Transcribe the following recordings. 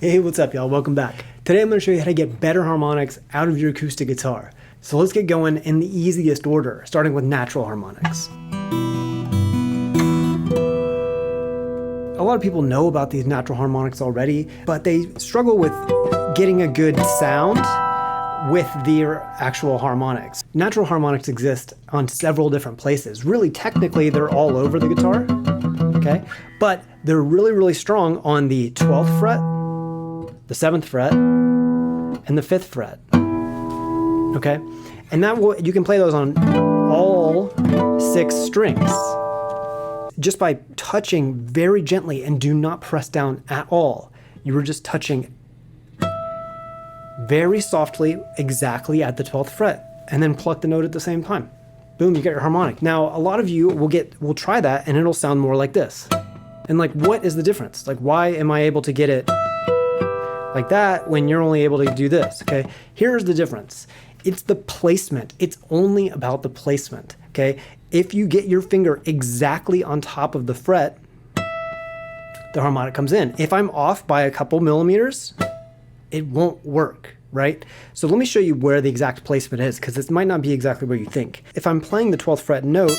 Hey, what's up, y'all? Welcome back. Today I'm going to show you how to get better harmonics out of your acoustic guitar. So let's get going in the easiest order, starting with natural harmonics. A lot of people know about these natural harmonics already, but they struggle with getting a good sound with their actual harmonics. Natural harmonics exist on several different places. Really, technically, they're all over the guitar, okay? But they're really, really strong on the 12th fret, the 7th fret, and the 5th fret, okay? And you can play those on all 6 strings just by touching very gently, and do not press down at all. You were just touching very softly exactly at the 12th fret, and then pluck the note at the same time. Boom, you get your harmonic. Now, a lot of you will try that and it'll sound more like this. And like, what is the difference? Like, why am I able to get it like that when you're only able to do this, okay? Here's the difference. It's the placement. It's only about the placement, okay? If you get your finger exactly on top of the fret, the harmonic comes in. If I'm off by a couple millimeters, it won't work, right? So let me show you where the exact placement is, because it might not be exactly where you think. If I'm playing the 12th fret note,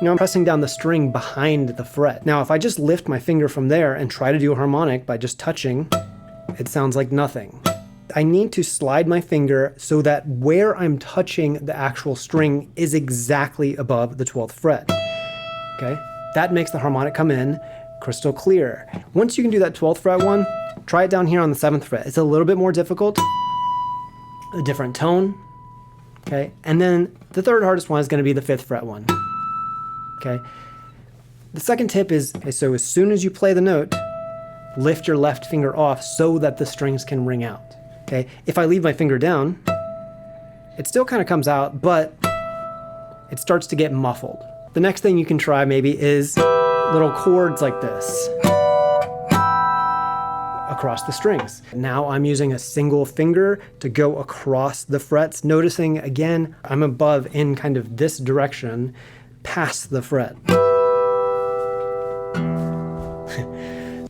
I'm pressing down the string behind the fret. Now, if I just lift my finger from there and try to do a harmonic by just touching, it sounds like nothing. I need to slide my finger so that where I'm touching the actual string is exactly above the 12th fret, okay? That makes the harmonic come in crystal clear. Once you can do that 12th fret one, try it down here on the 7th fret. It's a little bit more difficult, a different tone, okay? And then the third hardest one is gonna be the 5th fret one, okay? The second tip is, so as soon as you play the note, lift your left finger off so that the strings can ring out, okay? If I leave my finger down, it still kind of comes out, but it starts to get muffled. The next thing you can try maybe is little chords like this across the strings. Now I'm using a single finger to go across the frets, noticing again, I'm above in kind of this direction past the fret.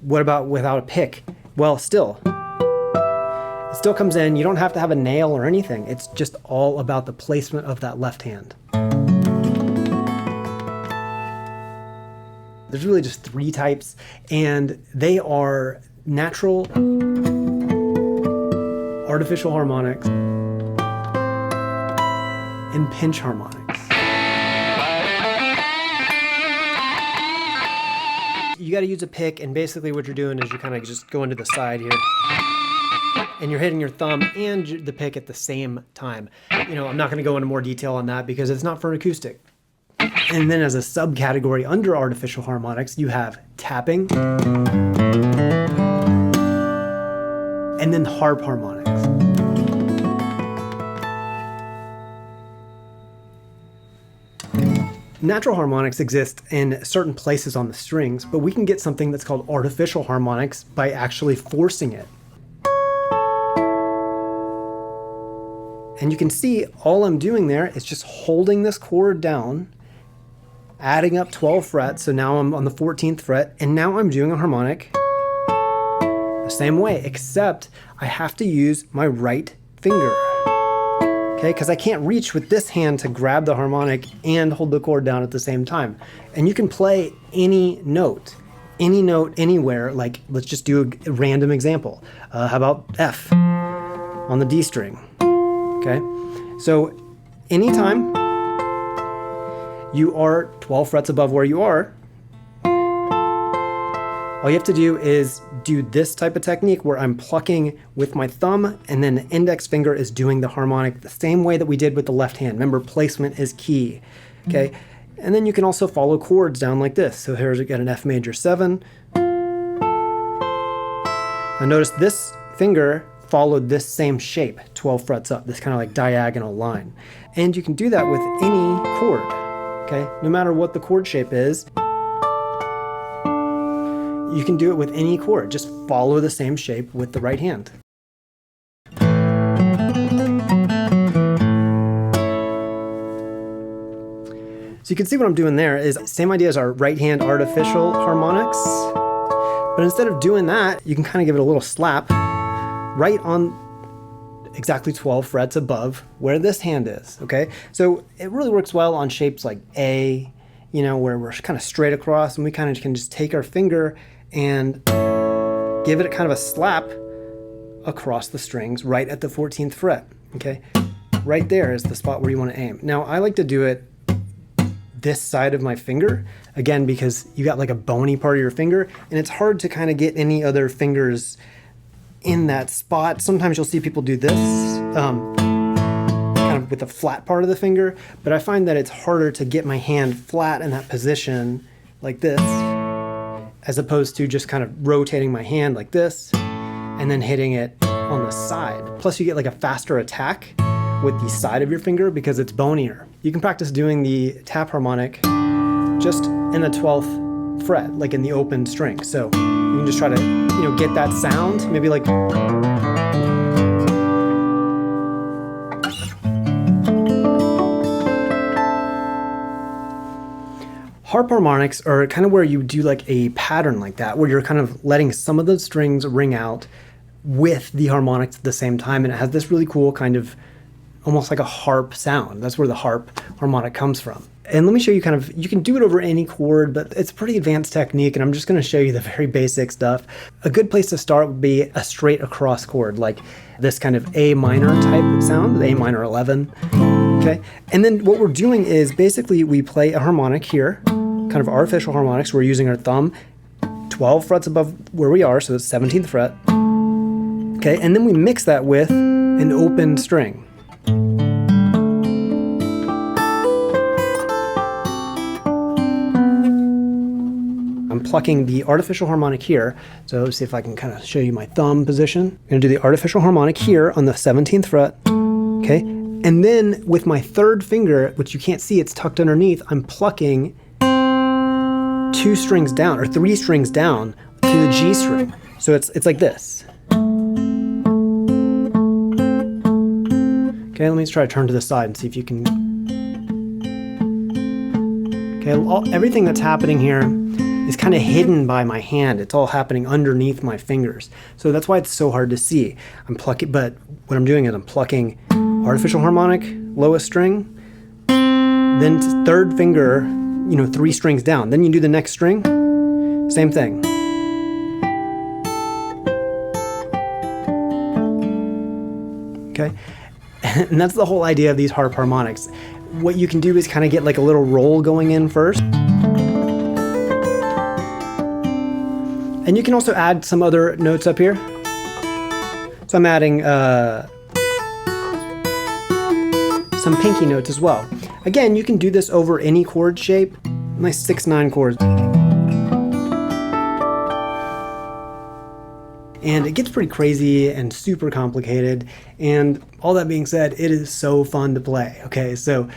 What about without a pick? Well, it still comes in. You don't have to have a nail or anything. It's just all about the placement of that left hand. There's really just 3 types, and they are natural, artificial harmonics, and pinch harmonics. You got to use a pick, and basically what you're doing is you're kind of just going to the side here, and you're hitting your thumb and the pick at the same time. You know, I'm not going to go into more detail on that because it's not for an acoustic. And then as a subcategory under artificial harmonics, you have tapping, and then harp harmonics. Natural harmonics exist in certain places on the strings, but we can get something that's called artificial harmonics by actually forcing it. And you can see all I'm doing there is just holding this chord down, adding up 12 frets, so now I'm on the 14th fret, and now I'm doing a harmonic the same way, except I have to use my right finger. Okay, because I can't reach with this hand to grab the harmonic and hold the chord down at the same time. And you can play any note, anywhere. Like, let's just do a random example. How about F on the D string? Okay, so anytime you are 12 frets above where you are, all you have to do is do this type of technique where I'm plucking with my thumb, and then the index finger is doing the harmonic the same way that we did with the left hand. Remember, placement is key, okay? And then you can also follow chords down like this. So here's again an F major 7. Now notice this finger followed this same shape, 12 frets up, this kind of like diagonal line. And you can do that with any chord, okay? No matter what the chord shape is, you can do it with any chord. Just follow the same shape with the right hand. So you can see what I'm doing there is same idea as our right hand artificial harmonics, But instead of doing that, you can kind of give it a little slap right on exactly 12 frets above where this hand is, okay? So it really works well on shapes like A, you know, where we're kind of straight across, and we kind of can just take our finger and give it kind of a slap across the strings right at the 14th fret, okay? Right there is the spot where you want to aim. Now, I like to do it this side of my finger, again, because you got like a bony part of your finger, and it's hard to kind of get any other fingers in that spot. Sometimes you'll see people do this kind of with the flat part of the finger, but I find that it's harder to get my hand flat in that position like this, as opposed to just kind of rotating my hand like this and then hitting it on the side. Plus you get like a faster attack with the side of your finger because it's bonier. You can practice doing the tap harmonic just in the 12th fret, like in the open string. So you can just try to, you know, get that sound, maybe like. Harp harmonics are kind of where you do like a pattern like that, where you're kind of letting some of the strings ring out with the harmonics at the same time, and it has this really cool kind of almost like a harp sound. That's where the harp harmonic comes from. And let me show you kind of, you can do it over any chord, but it's a pretty advanced technique, and I'm just going to show you the very basic stuff. A good place to start would be a straight across chord, like this kind of A minor type sound, the A minor 11, okay? And then what we're doing is basically we play a harmonic here, kind of artificial harmonics. We're using our thumb 12 frets above where we are, so it's 17th fret, okay? And then we mix that with an open string. I'm plucking the artificial harmonic here. So let's see if I can kind of show you my thumb position. I'm gonna do the artificial harmonic here on the 17th fret, okay? And then with my third finger, which you can't see, it's tucked underneath, I'm plucking 2 strings down, or 3 strings down to the G string. So it's like this. Okay, let me try to turn to the side and see if you can. Okay, everything that's happening here is kind of hidden by my hand. It's all happening underneath my fingers. So that's why it's so hard to see. I'm plucking, but what I'm doing is I'm plucking artificial harmonic, lowest string, then third finger, you know, 3 strings down. Then you do the next string, same thing. Okay, and that's the whole idea of these harp harmonics. What you can do is kind of get like a little roll going in first. And you can also add some other notes up here. So I'm adding some pinky notes as well. Again, you can do this over any chord shape. Nice 6/9 chords. And it gets pretty crazy and super complicated. And all that being said, it is so fun to play. Okay, so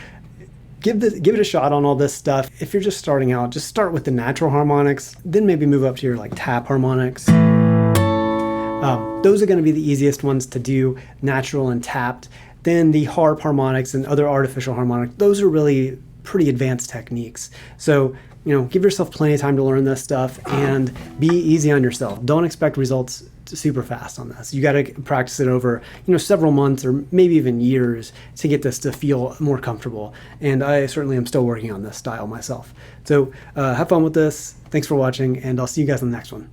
give it a shot on all this stuff. If you're just starting out, just start with the natural harmonics, then maybe move up to your like tap harmonics. Those are going to be the easiest ones to do, natural and tapped. Then the harp harmonics and other artificial harmonics, those are really pretty advanced techniques. So, you know, give yourself plenty of time to learn this stuff and be easy on yourself. Don't expect results super fast on this. You got to practice it over, you know, several months or maybe even years to get this to feel more comfortable. And I certainly am still working on this style myself. So have fun with this. Thanks for watching, and I'll see you guys in the next one.